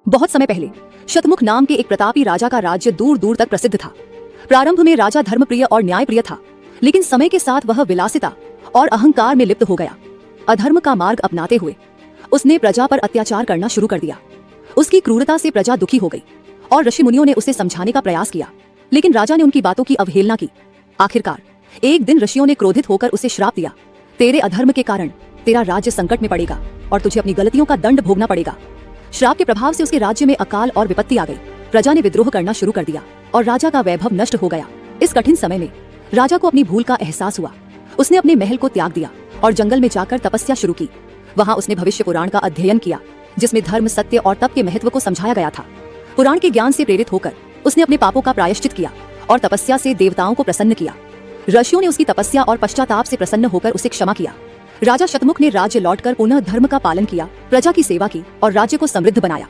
बहुत समय पहले शतमुख नाम के एक प्रतापी राजा का राज्य दूर दूर तक प्रसिद्ध था। प्रारंभ में राजा धर्मप्रिय और न्यायप्रिय था, लेकिन समय के साथ वह विलासिता और अहंकार में लिप्त हो गया। अधर्म का मार्ग अपनाते हुए उसने प्रजा पर अत्याचार करना शुरू कर दिया। उसकी क्रूरता से प्रजा दुखी हो गई और ऋषि मुनियों ने उसे समझाने का प्रयास किया, लेकिन राजा ने उनकी बातों की अवहेलना की। आखिरकार एक दिन ऋषियों ने क्रोधित होकर उसे श्राप दिया, तेरे अधर्म के कारण तेरा राज्य संकट में पड़ेगा और तुझे अपनी गलतियों का दंड भोगना पड़ेगा। श्राप के प्रभाव से उसके राज्य में अकाल और विपत्ति आ गई। प्रजा ने विद्रोह करना शुरू कर दिया और राजा का वैभव नष्ट हो गया। इस कठिन समय में राजा को अपनी भूल का एहसास हुआ। उसने अपने महल को त्याग दिया और जंगल में जाकर तपस्या शुरू की। वहां उसने भविष्य पुराण का अध्ययन किया, जिसमें धर्म, सत्य और तप के महत्व को समझाया गया था। पुराण के ज्ञान से प्रेरित होकर उसने अपने पापों का प्रायश्चित किया और तपस्या से देवताओं को प्रसन्न किया। ऋषियों ने उसकी तपस्या और पश्चाताप से प्रसन्न होकर उसे क्षमा किया। राजा शतमुख ने राज्य लौटकर पुनः धर्म का पालन किया, प्रजा की सेवा की और राज्य को समृद्ध बनाया।